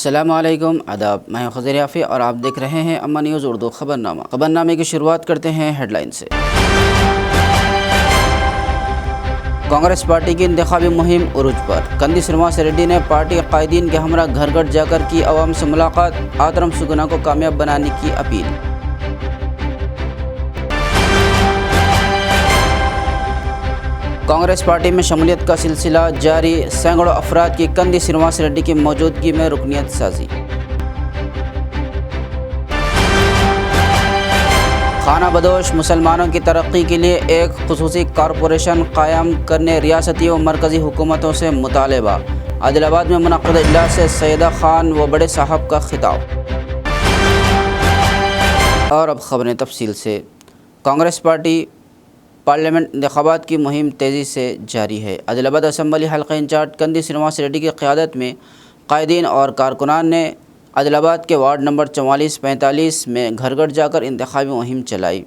अस्सलामुअलैकुम आदाब, मैं खज़र याफ़ी और आप देख रहे हैं अम्मा न्यूज़ उर्दू ख़बरनामा। ख़बरनामे की शुरुआत करते हैं हेडलाइन से। कांग्रेस पार्टी की इंतखाबी मुहिम उरूज पर। कंदी श्रीनिवास रेड्डी ने पार्टी कायदीन के हमरा घर घर जाकर की अवाम से मुलाकात, आतरम सुगना को कामयाब बनाने की अपील। कांग्रेस पार्टी में शमूलियत का सिलसिला जारी, सैकड़ों अफराद की कंदी श्रीनिवास रेड्डी की मौजूदगी में रुकनियत साजी। खाना बदोश मुसलमानों की तरक्की के लिए एक खुसूसी कॉरपोरेशन कायम करने रियासती व मरकज़ी हुकूमतों से मुतालबा। आदिलाबाद में मुनक़्क़द इजलास से सैयदा खान व बड़े साहब का खिताब। और अब ख़बरें तफसील से। कांग्रेस पार्टी पार्लियामेंट इंतखाबात की मुहिम तेज़ी से जारी है। आदिलाबाद असम्बली हल्का इंचार्ज कंदी श्रीनिवास रेड्डी की क़यादत में कायदीन और कारकुनान ने आदिलाबाद के वार्ड नंबर 44-45 में घर घर जाकर इंतखाबी मुहिम चलाई।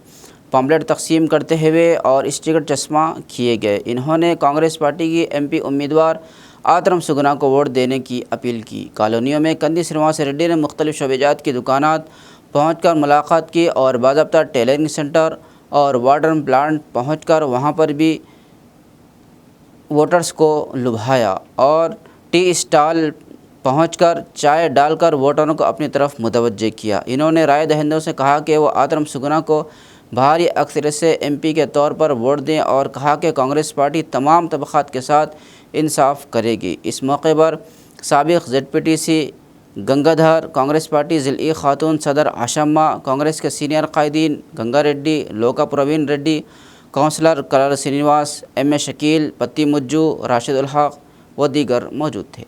पम्पलेट तकसीम करते हुए और स्टिकर चश्मा किए गए। इन्होंने कांग्रेस पार्टी की MP उम्मीदवार आतरम सुगना को वोट देने की अपील की। कॉलोनियों में कंदी श्रीनिवास रेड्डी ने मुख्तलिफ शोबेजात की दुकानात पहुँच कर मुलाकात की और बाज़ाब्ता टेलरिंग सेंटर और वाटर प्लांट पहुंचकर वहां पर भी वोटर्स को लुभाया और टी स्टॉल पहुंचकर चाय डालकर वोटरों को अपनी तरफ मुतवज्जे किया। इन्होंने राय दहिंदों से कहा कि वो आतरम सुगना को भारी अक्सरियत से MP के तौर पर वोट दें और कहा कि कांग्रेस पार्टी तमाम तबक़ात के साथ इंसाफ करेगी। इस मौके पर साबिक़ ZPTC गंगाधर, कांग्रेस पार्टी ज़िली खातून सदर आशम्मा, कांग्रेस के सीनियर कायदीन गंगा रेड्डी, लोका प्रवीण रेड्डी, काउंसलर कलर श्रीनिवास, MA शकील, पत्ती मुज्जू, राशिद उल हक व दीगर मौजूद थे।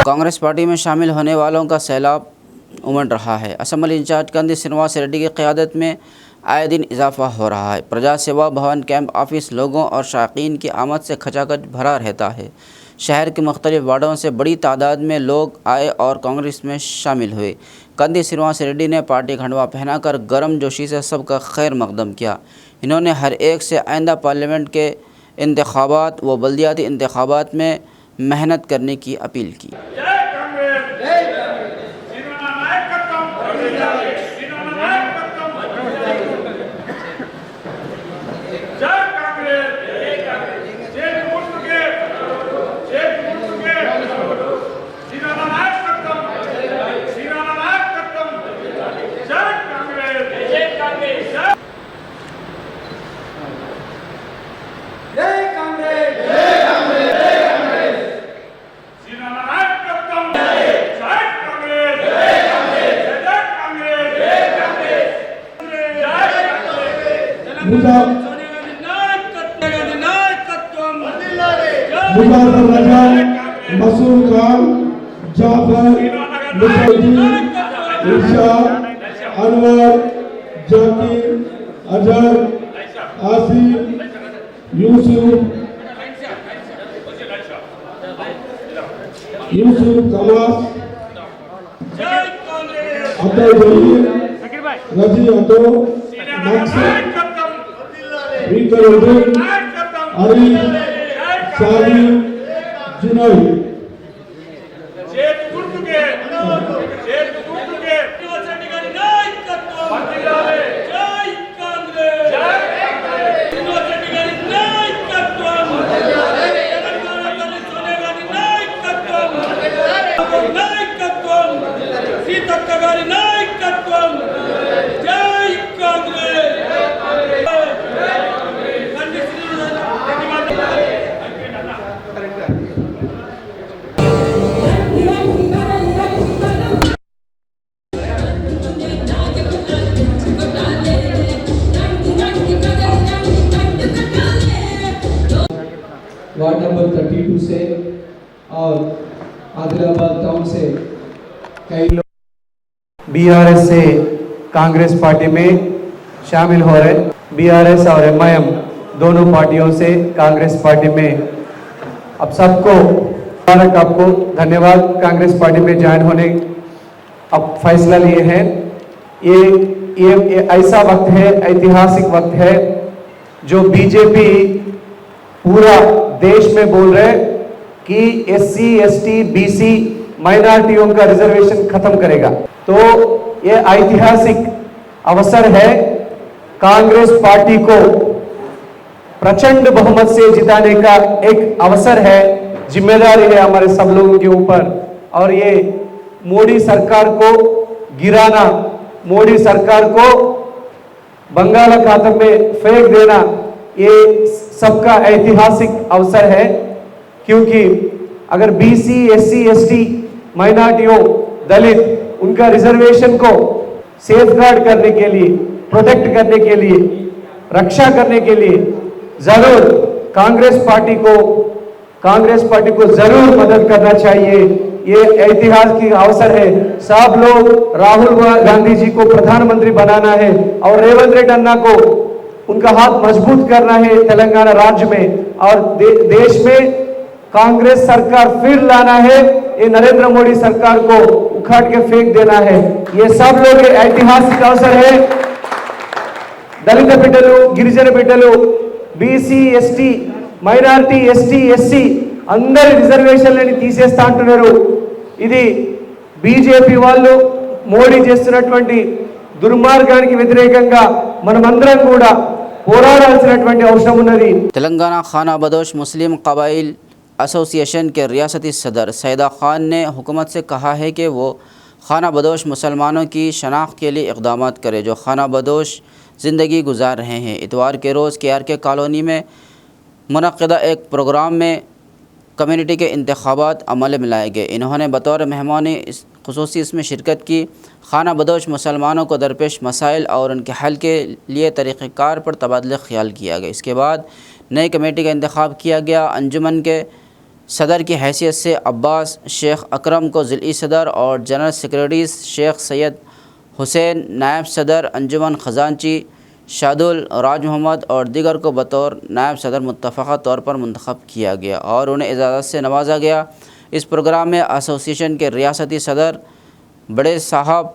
कांग्रेस पार्टी में शामिल होने वालों का सैलाब उमड़ रहा है। असम्बली इंचार्ज कंदी श्रीनिवास रेड्डी की क़यादत में आए दिन इजाफा हो रहा है। प्रजा सेवा भवन कैंप ऑफिस लोगों और शायकीन की आमद से खचाखच भरा रहता है। शहर के मुख्तलिफ वार्डों से बड़ी तादाद में लोग आए और कांग्रेस में शामिल हुए। कंदी श्रीनिवास रेड्डी ने पार्टी खंडवा पहनाकर गर्म जोशी से सबका खैर मकदम किया। इन्होंने हर एक से आइंदा पार्लियामेंट के इंतखाबात व बल्दियाती इंतखाबात में मेहनत करने की अपील की। मुजाफर रजा, मसूद खान, जाफर, मुसद्दीक, इरशाद, अनवर, जाकिर, अजहर, आसिफ, यूसुफ, यूसुफ कमास, अतः जहीर, रजी अतो, मकसद, रिकरुद्दीन, अरीफ, सादी, जुनैद। वार्ड नंबर 32 से और आदिलाबाद टाउन से कई लोग बीआरएस से कांग्रेस पार्टी में शामिल हो रहे। बीआरएस और एमआईएम दोनों पार्टियों से कांग्रेस पार्टी में अब सबको आपको धन्यवाद कांग्रेस पार्टी में ज्वाइन होने अब फैसला लिए हैं। ये ऐसा वक्त है, ऐतिहासिक वक्त है जो बीजेपी पूरा देश में बोल रहे कि एससी, एसटी, बीसी माइनॉरिटियों का रिजर्वेशन खत्म करेगा। तो ये ऐतिहासिक अवसर है, कांग्रेस पार्टी को प्रचंड बहुमत से जिताने का एक अवसर है, जिम्मेदारी है हमारे सब लोगों के ऊपर। और ये मोदी सरकार को गिराना, मोदी सरकार को बंगाल में फेंक देना, ये सबका ऐतिहासिक अवसर है। क्योंकि अगर बीसी, एससी, एसटी माइनॉरिटियों, दलित उनका रिजर्वेशन को सेफगार्ड करने के लिए, प्रोटेक्ट करने के लिए, रक्षा करने के लिए जरूर कांग्रेस पार्टी को जरूर मदद करना चाहिए। ये ऐतिहासिक अवसर है। सब लोग राहुल गांधी जी को प्रधानमंत्री बनाना है और रेवंत रेड्डी अन्ना को उनका हाथ मजबूत करना है तेलंगाना राज्य में, और देश में कांग्रेस सरकार फिर लाना है। ये नरेंद्र मोदी सरकार को उखाड़ के फेंक देना है। ये सब लोग ऐतिहासिक अवसर है। दलित बिड्डलू, गिरिजन बिड्डलू, BC, ST, minority, ST, SC అందరి రిజర్వేషన్లని తీసేస్తా అంటున్నారు। ఇది బీజేపీ వాళ్ళు మోడీ చేస్తున్నటువంటి దుర్మార్గానికి వ్యతిరేకంగా మనమందరం కూడా పోరాడాల్సినటువంటి అవసరం ఉన్నది। तेलंगाना खाना बदोश मुस्लिम कबाइल एसोसिएशन के रियासती सदर सैदा खान ने हुकूमत से कहा है कि वो खाना बदोश मुसलमानों की शनाख्त के लिए इक़दाम करे जो खाना बदोश ज़िंदगी गुजार रहे हैं। इतवार के रोज़ KRK कॉलोनी में मुनक़्क़िदा एक प्रोग्राम में कम्युनिटी के इंतख़ाबात अमल में लाए गए। इन्होंने बतौर मेहमान ख़ुसूसी इसमें शिरकत की। खाना बदोश मुसलमानों को दरपेश मसाइल और उनके हल के लिए तरीक़ाकार पर तबादला ख्याल किया गया। इसके बाद नई कमेटी का इंतख़ाब किया गया। अंजुमन के सदर की हैसियत से अब्बास शेख अकरम को ज़िली सदर और जनरल सेक्रेटरी शेख सैयद हुसैन, नायब सदर अंजुमन ख़जानची शादुल राज मोहम्मद और दीगर को बतौर नायब सदर मुत्तफ़क़ा तौर पर मुंतखब किया गया और उन्हें इजाज़त से नवाजा गया। इस प्रोग्राम में एसोसिएशन के रियासती सदर, बड़े साहब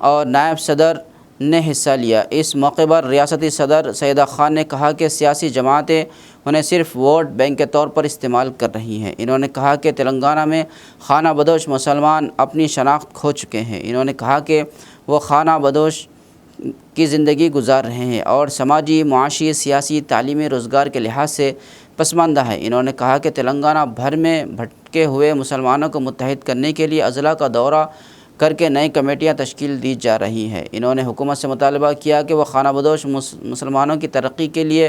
और नायब सदर ने हिस्सा लिया। इस मौके पर रियासती सदर सैदा खान ने कहा कि सियासी जमातें उन्हें सिर्फ वोट बैंक के तौर पर इस्तेमाल कर रही हैं। इन्होंने कहा कि तेलंगाना में खाना बदोश मुसलमान अपनी शनाख्त खो चुके हैं। इन्होंने कहा कि वो खाना बदोश की ज़िंदगी गुजार रहे हैं और समाजी, मुआशी, सियासी, तालीमी, रोज़गार के लिहाज से पसमानदा है। इन्होंने कहा कि तेलंगाना भर में भटके हुए मुसलमानों को मुत्तहिद करने के लिए अज़ला का दौरा करके नई कमेटियां तश्कील दी जा रही हैं। इन्होंने हुकूमत से मुतालबा किया कि वह खाना बदोश मुसलमानों की तरक्की के लिए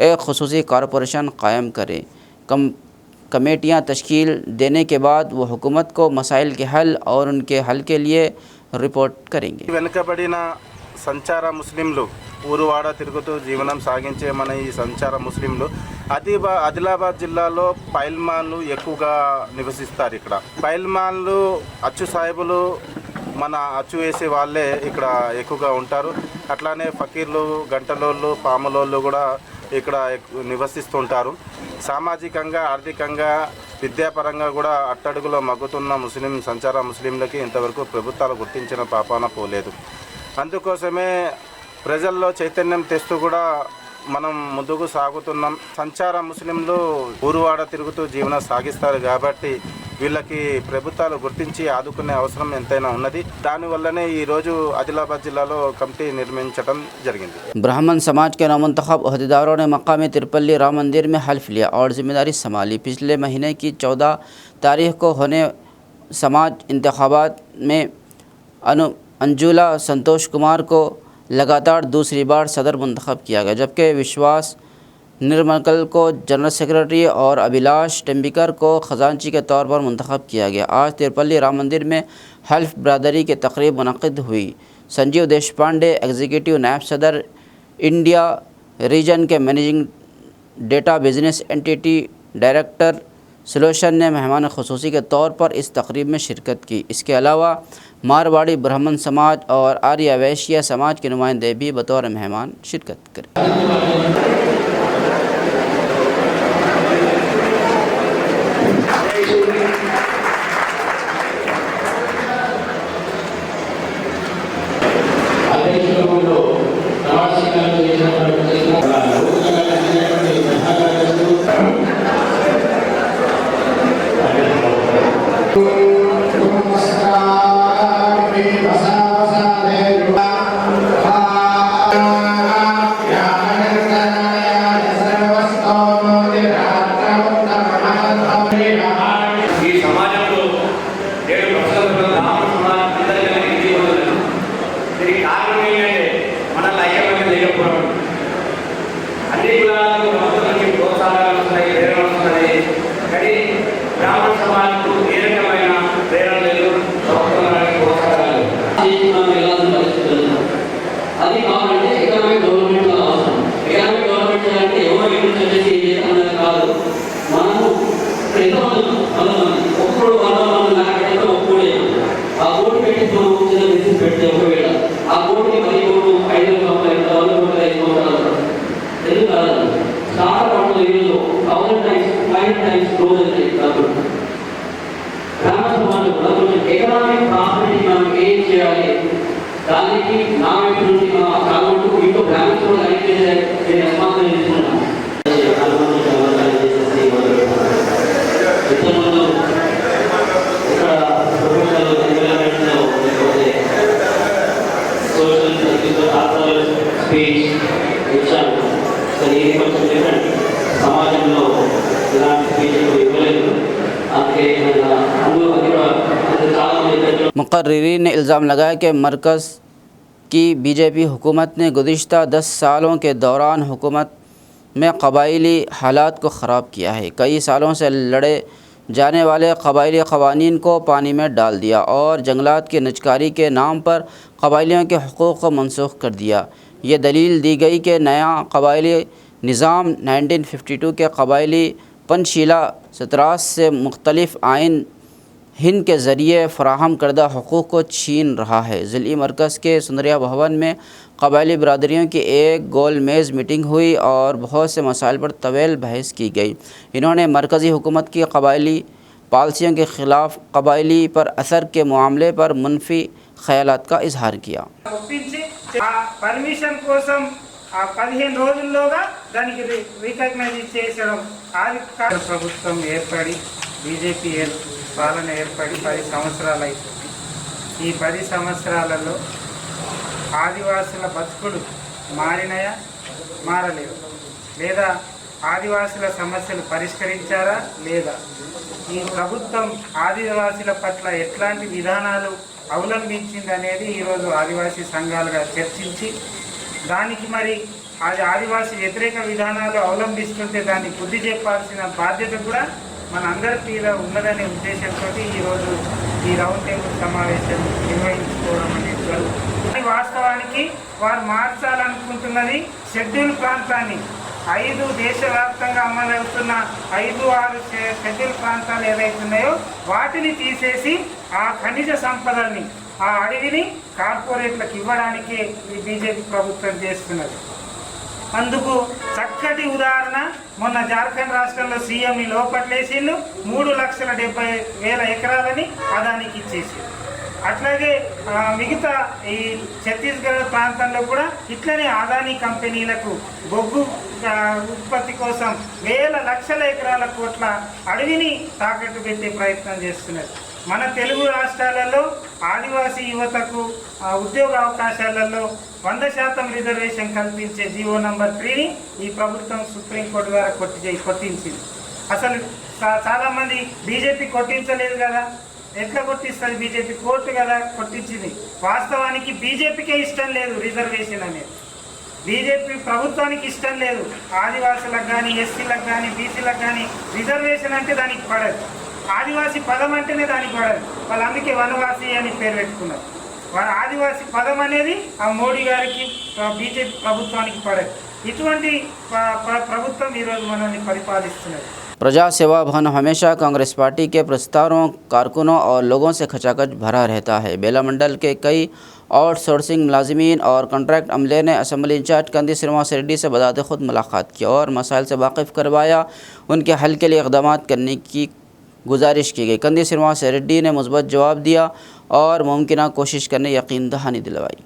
एक ख़ुसूसी कॉरपोरेशन कायम करे। कमेटियां तश्कील देने के बाद वो हुकूमत को मसाइल के हल और उनके हल के लिए रिपोर्ट करेंगे। సంచార ముస్లింలు ఊరువాడ తిరుగుతూ జీవనం సాగించే మన ఈ సంచార ముస్లింలు ఆదిలాబాద్ జిల్లాలో పైల్మాన్లు ఎక్కువగా నివసిస్తారు। ఇక్కడ పైల్మాన్లు, అచ్చు సాహిబులు, మన అచ్చు వేసే వాళ్ళే ఇక్కడ ఎక్కువగా ఉంటారు। అట్లానే ఫకీర్లు, గంటలోళ్ళు, పాములోళ్ళు కూడా ఇక్కడ నివసిస్తుంటారు। సామాజికంగా, ఆర్థికంగా విద్యాపరంగా కూడా అట్టడుగులో మగ్గుతున్న సంచార ముస్లింలకి ఇంతవరకు ప్రభుత్వాలు గుర్తించిన పాపాన పోలేదు. అందుకోసమే ప్రజల్లో చైతన్యం తెస్తూ కూడా మనం ముందుకు సాగుతున్నాం. సంచార ముస్లింలు ఊరువాడ తిరుగుతూ జీవనం సాగిస్తారు కాబట్టి వీళ్ళకి ప్రభుత్వాలు గుర్తించి ఆదుకునే అవసరం ఎంతైనా ఉన్నది. దానివల్లనే ఈరోజు ఆదిలాబాద్ జిల్లాలో కమిటీ నిర్మించడం జరిగింది. ब्राह्मण समाज के नौमुंतखब अहदेदारों ने मकामी तिरपल्ली राम मंदिर में हल्फ लिया और जिम्मेदारी संभाली। पिछले महीने की 14 तारीख को होने समाज इंतखाबात में अंजुला संतोष कुमार को लगातार दूसरी बार सदर मुंतखब किया गया, जबकि विश्वास निर्मलकल को जनरल सेक्रेटरी और अभिलाष टेम्बिकर को ख़जानची के तौर पर मुंतखब किया गया। आज तिरपल्ली राम मंदिर में हल्फ बरदरी की तकरीब मुनक़िद हुई। संजीव देशपांडे एग्जीक्यूटिव नायब सदर इंडिया रीजन के managing data business entity director solution ने मेहमान ख़ुसूसी के तौर पर इस तकरीब में शिरकत की। इसके अलावा मारवाड़ी ब्राह्मण समाज और आर्य वैश्य समाज के नुमाइंदे भी बतौर मेहमान शिरकत करें। मुक़र्रिरीन ने इल्ज़ाम लगाया कि मरकज़ की बीजेपी हुकूमत ने गुज़िश्ता 10 सालों के दौरान हुकूमत में क़बाइली हालात को ख़राब किया है। कई सालों से लड़े जाने वाले क़बाइली क़वानीन को पानी में डाल दिया और जंगलात की निजकारी के नाम पर क़बाइलियों के हुकूक़ को मनसूख़ कर दिया। ये दलील दी गई कि नया क़बाइली निज़ाम 1952 के क़बाइली पंचशीला 17 से मुख्तलिफ़ आइन हिंद के ज़रिए फ़राहम करदा हुकूक़ को छीन रहा है। ज़िली मरकज़ के सुंदरिया भवन में क़बाइली बरादरियों की एक गोल मेज़ मीटिंग हुई और बहुत से मसाइल पर तवील बहस की गई। इन्होंने मरकज़ी हुकूमत की क़बाइली पॉलिसियों के ख़िलाफ़ क़बाइली पर असर के मामले पर मुनफी ख़यालात का इजहार किया। పర్మిషన్ కోసం 15 రోజుల్లోగా దానికి రికగ్నైజ్ చేసడం ప్రభుత్వం ఏర్పడి బీజేపీ పాలన ఏర్పడి 10 సంవత్సరాలు అయిపోయింది. ఈ 10 సంవత్సరాలలో ఆదివాసుల బతుకులు మారినాయా మారలేదు, లేదా ఆదివాసుల సమస్యలు పరిష్కరించారా లేదా, ఈ ప్రభుత్వం ఆదివాసుల పట్ల ఎట్లాంటి విధానాలు అవలంబించిందనేది ఈరోజు ఆదివాసీ సంఘాలుగా చర్చించి దానికి మరి ఆదివాసీ వ్యతిరేక విధానాలు అవలంబిస్తుంటే దాన్ని బుద్ధి చెప్పాల్సిన బాధ్యత కూడా మన అందరి మీద ఉన్నదనే ఉద్దేశంతో ఈరోజు ఈ రౌండ్ టేబుల్ సమావేశం నిర్వహించుకోవడం అనేది జరుగుతుంది. వాస్తవానికి వారు మార్చాలనుకుంటున్నది షెడ్యూల్ ప్రాంతాన్ని 5 దేశవ్యాప్తంగా అమలవుతున్న 5-6 షెడ్యూల్ ప్రాంతాలు ఏవైతున్నాయో వాటిని తీసేసి ఆ ఖనిజ సంపదల్ని ఆ అడవిని కార్పొరేట్లకు ఇవ్వడానికే ఈ బీజేపీ ప్రభుత్వం చేస్తున్నది. అందుకు చక్కటి ఉదాహరణ మొన్న జార్ఖండ్ రాష్ట్రంలో సీఎం లోపట్లేసిండు 3,70,000 ఎకరాలని అదానికి ఇచ్చేసి. అట్లాగే మిగతా ఈ ఛత్తీస్గఢ్ ప్రాంతంలో కూడా ఇట్లనే అదానీ కంపెనీలకు బొగ్గు ఉత్పత్తి కోసం వేల లక్షల ఎకరాల కోట్ల అడవిని తాకట్టు పెట్టే ప్రయత్నం చేస్తున్నారు. మన తెలుగు రాష్ట్రాలలో ఆదివాసీ యువతకు ఉద్యోగ అవకాశాలలో 100% రిజర్వేషన్ కల్పించే జీవో నంబర్ 3ని ఈ ప్రభుత్వం సుప్రీంకోర్టు ద్వారా కొట్టించింది. అసలు చాలామంది బీజేపీ కొట్టించలేదు కదా, ఎట్లా కొట్టిస్తుంది బీజేపీ? కోర్టు కదా కొట్టించింది. వాస్తవానికి బీజేపీకే ఇష్టం లేదు రిజర్వేషన్ అనేది. బీజేపీ ప్రభుత్వానికి ఇష్టం లేదు ఆదివాసులకు కానీ, ఎస్సీలకు కానీ, బీసీలకు కానీ రిజర్వేషన్ అంటే దానికి పడదు. ఆదివాసీ పదం అంటేనే దానికి పడదు. వాళ్ళు అందుకే వనవాసి అని పేరు పెట్టుకున్నారు. ఆదివాసీ పదం అనేది ఆ మోడీ గారికి, బీజేపీ ప్రభుత్వానికి పడదు. ఇటువంటి ప్రభుత్వం ఈరోజు మనల్ని పరిపాలిస్తున్నది. प्रजा सेवा भवन हमेशा कांग्रेस पार्टी के प्रस्तावों, कारकुनों और लोगों से खचाखच भरा रहता है। बेला मंडल के कई आउटसोर्सिंग मुलाजिमीन और कॉन्ट्रैक्ट अमले ने असम्बली इंचार्ज कंदी श्रीनिवास रेड्डी से बजाते खुद मुलाकात की और मसाइल से वाकिफ़ करवाया। उनके हल के लिए इक़दाम करने की गुजारिश की गई। कंदी श्रीनिवास रेड्डी ने मुस्बत जवाब दिया और मुमकिन कोशिश करने यकीन दहानी दिलवाई।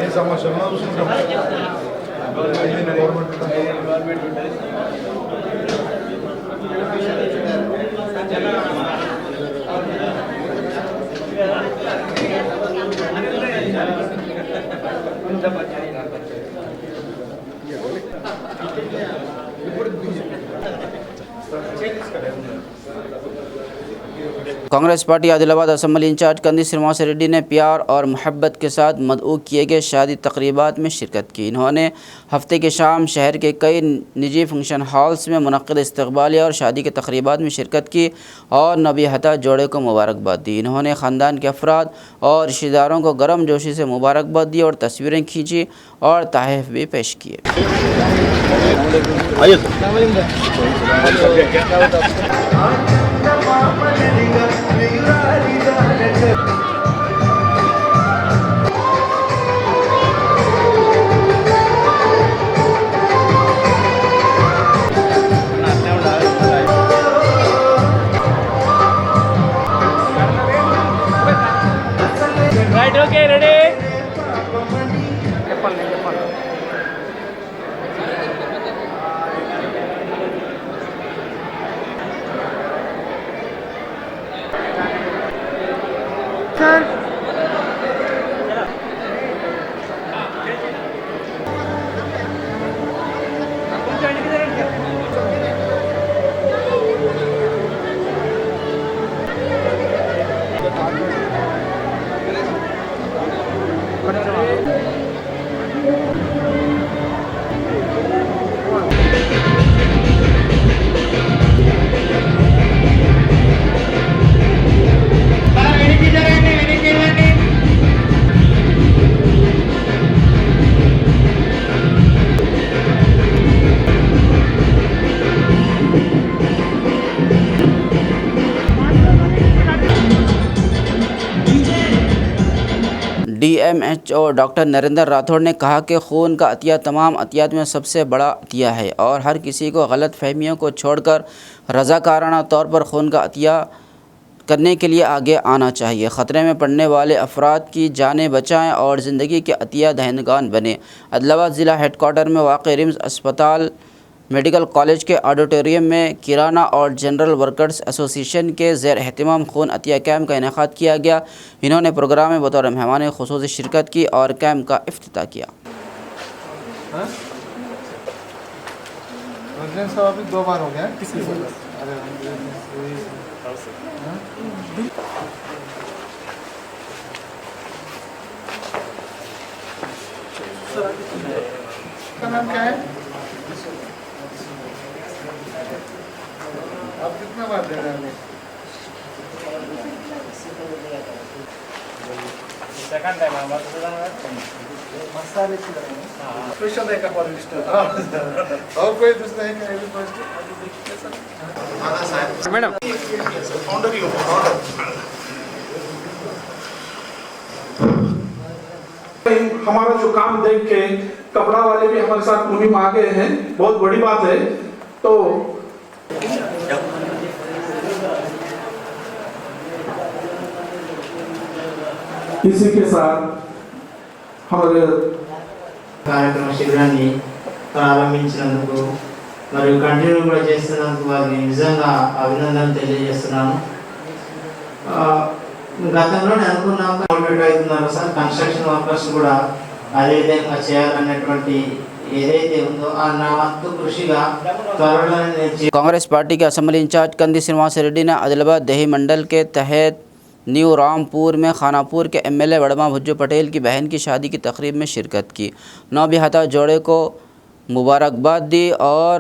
ఏ సమస్యలు చూసుకుంటాం. Congress party Adilabad assembly incharge Kandi Srinivas Reddy ने प्यार और मोहब्बत के साथ मदऊ किए गए शादी तकरीबात में शिरकत की। इन्होंने हफ्ते की शाम शहर के कई निजी फंक्शन हॉल्स में मुनक़्क़िद इस्तक़बालिया और शादी के तकरीबात में शिरकत की और नबीहता जोड़े को मुबारकबाद दी। इन्होंने ख़ानदान के अफराद और रिश्तेदारों को गर्म जोशी से मुबारकबाद दी और तस्वीरें खींची और तोहफ़े भी पेश किए। Right, okay, ready. Sir DMHO doctor Narendra Rathore ने कहा कि खून का अतिया तमाम अतियात में सबसे बड़ा अतिया है और हर किसी को गलत फहमियों को छोड़कर रज़ाकाराना तौर पर खून का अतिया करने के लिए आगे आना चाहिए। ख़तरे में पड़ने वाले अफराद की जानें बचाएं और ज़िंदगी के अतिया दहंदगान बने। आदिलाबाद ज़िला हेडक्वार्टर में वाक़ रिम्स अस्पताल मेडिकल कॉलेज के ऑडिटोरियम में किराना और जनरल वर्कर्स एसोसिएशन के ज़ेर एहतमाम खून अतिया कैम्प का इनेकाद किया गया। इन्होंने प्रोग्राम में बतौर मेहमान खुसूसी शिरकत की और कैम्प का इफ्तिताह किया। अभी 2 बार हो गया किसी का नाम क्या है? आप कितना बार दे रहे हैं? सेकंड टाइम मसाले स्पेशल है का क्वालिटी और कोई दूसरा है क्या? ये फर्स्ट मैडम फाउंडर ही हो हमारा जो काम देख के कपड़ा वाले भी हमारे साथ मुहिम आ गए हैं, बहुत बड़ी बात है। तो इसी के साथ हमारे కార్యక్రమ శిబిరాన్ని ప్రారంభించినందుకు మరియు కంటిన్యూ కూడా చేస్తున్నందుకు వారికి నిజంగా అభినందనలు తెలియజేస్తున్నాను. గతంలో అనుకున్నాం కంప్లీట్ అవుతున్నారు సార్, కన్స్ట్రక్షన్ వర్కర్స్ కూడా అదే విధంగా చేయాలనేటువంటి ఏదైతే ఉందో ఆ నా వంతు కృషిగా త్వరలో कांग्रेस पार्टी के असम्बली इंचार्ज कंदी श्रीनिवास रेड्डी ने आदिलाबाद देही मंडल के तहत न्यू रामपुर में खानापुर के एमएलए वड़मा भुज्जो पटेल की बहन की शादी की तकरीब में शिरकत की। नौबिहाता जोड़े को मुबारकबाद दी और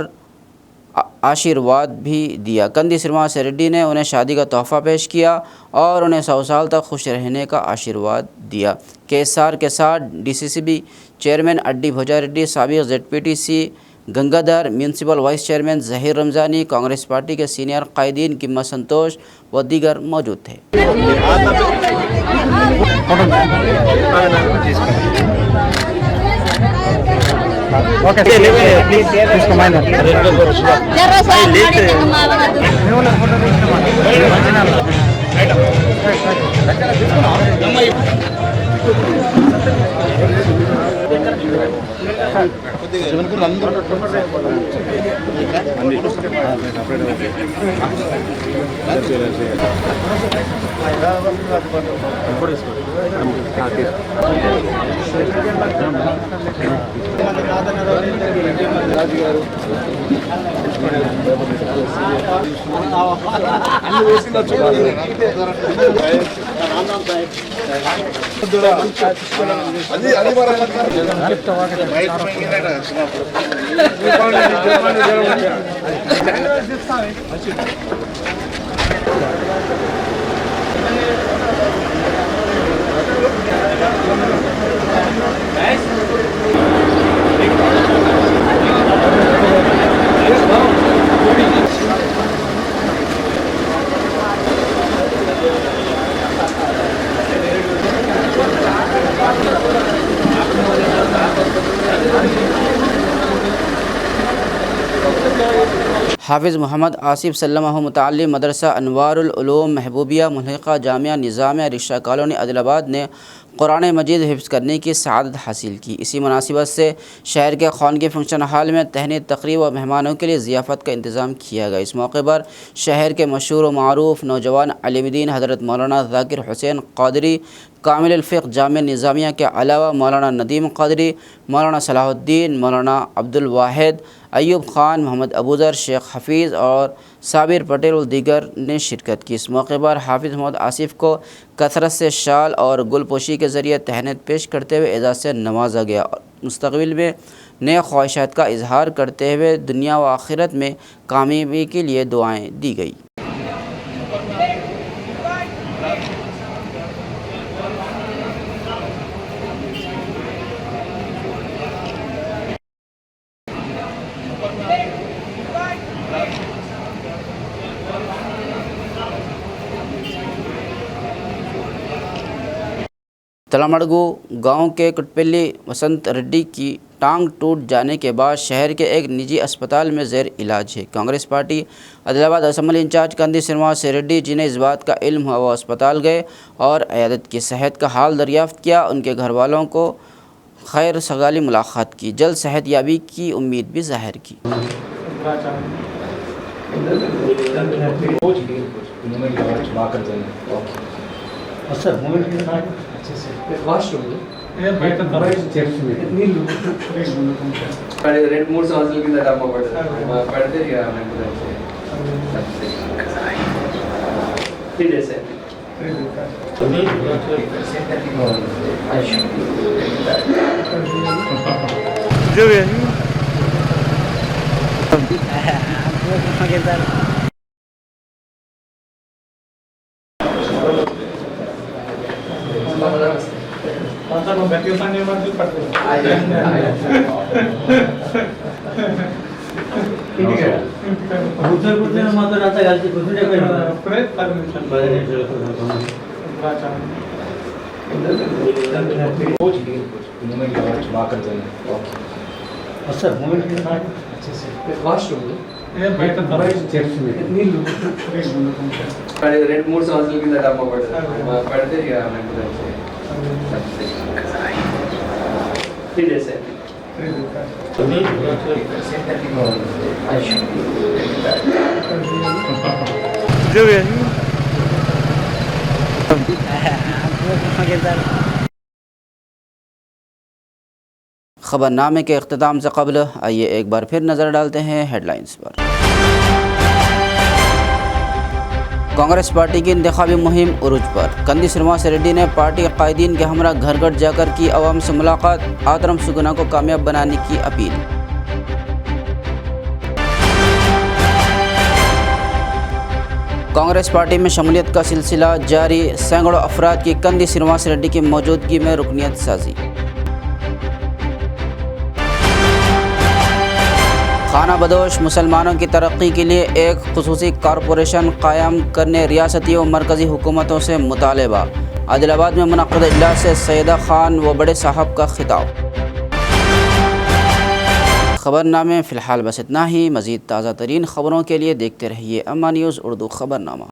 आशीर्वाद भी दिया। कंदी श्रीनिवास रेड्डी ने उन्हें शादी का तोहफ़ा पेश किया और उन्हें 100 साल तक खुश रहने का आशीर्वाद दिया। केएसआर के साथ डीसीसीबी चेयरमैन अड्डी भोजा रेड्डी, साबिक ZPTC Gangadhar, municipal vice chairman Zaheer Ramzani, Congress party के सीनियर कायदीन किम्मा संतोष व दीगर मौजूद थे। हाफिज़ मोहम्मद आसिफ सल्लमाहु मुतअल्लिम मदरसा अनवारुल उलूम महबूबिया मुल्हिका जामिया निज़ामिया रिक्शा कॉलोनी आदिलाबाद ने कुरान मजीद हिफ्ज़ करने की सआदत हासिल की। इसी मुनासिबत से शहर के खानगी फंक्शन हॉल में तहनीत तकरीब व मेहमानों के लिए ज़ियाफ़त का इंतज़ाम किया गया। इस मौके पर शहर के मशहूर व मारूफ नौजवान आलिम-ए-दीन हज़रत मौलाना ज़ाकिर हुसैन क़ादरी कामिल फ़िक़्ह जामिया निज़ामिया के अलावा मौलाना नदीम क़ादरी, मौलाना सलाहुद्दीन, मौलाना अब्दुल वाहिद, अयूब ख़ान, मोहम्मद अबूज़र, शेख हफ़ीज़ और साबिर पटेल और दीगर ने शिरकत की। इस मौके पर हाफिज़ मोहम्मद आसिफ को कसरत से शाल और गुलपोशी के ज़रिए तहनीत पेश करते हुए एजाज़ से नवाजा गया और मुस्तक़बिल में नए ख्वाहिशात का इजहार करते हुए दुनिया व आखिरत में कामयाबी के लिए दुआएँ दी गई। तलामड़गू गांव के कुटपल्ली वसंत रेड्डी की टांग टूट जाने के बाद शहर के एक निजी अस्पताल में ज़ेर इलाज है। Congress party Adilabad assembly incharge Kandi Srinivas Reddy, जिन्हें इस बात का इल्म हुआ, वो अस्पताल गए और अयादत की, सेहत का हाल दरियाफ़्त किया, उनके घर वालों को खैर सगाली मुलाकात की, जल्द सेहत याबी की उम्मीद भी ज़ाहिर की। రెండు మూడు సంవత్సరాల కింద డబ్బా పడితే ఇక త్రీ డేస్ రెండు మూడు సంవత్సరాల కింద డబ్బా పడితే ఇక త్రీ డేస్ खबरनामे के अख्ताम से कबल आइए एक बार फिर नज़र डालते हैं हेडलाइंस पर। कांग्रेस पार्टी की इंतखाबी मुहिम उरूज पर। कंदी श्रीनिवास रेड्डी ने पार्टी कायदीन के हमरा घर घर जाकर की अवाम से मुलाकात, आतरम सुगना को कामयाब बनाने की अपील। कांग्रेस पार्टी में शमूलियत का सिलसिला जारी, सैकड़ों अफराद की कंदी श्रीनिवास रेड्डी की मौजूदगी में रुकनियत साजी। खाना बदोश मुसलमानों की तरक्की के लिए एक खुसूसी कॉरपोरेशन कायम करने रियासती व मरकज़ी हुकूमतों से मुतालबा। आदिलाबाद में मुनक़्क़द इजलास से सैयदा खान व बड़े साहब का खिताब। खबरनामे फ़िलहाल बस इतना ही। मज़ीद ताज़ा तरीन ख़बरों के लिए देखते रहिए अम्मा न्यूज़ उर्दू खबरनामा।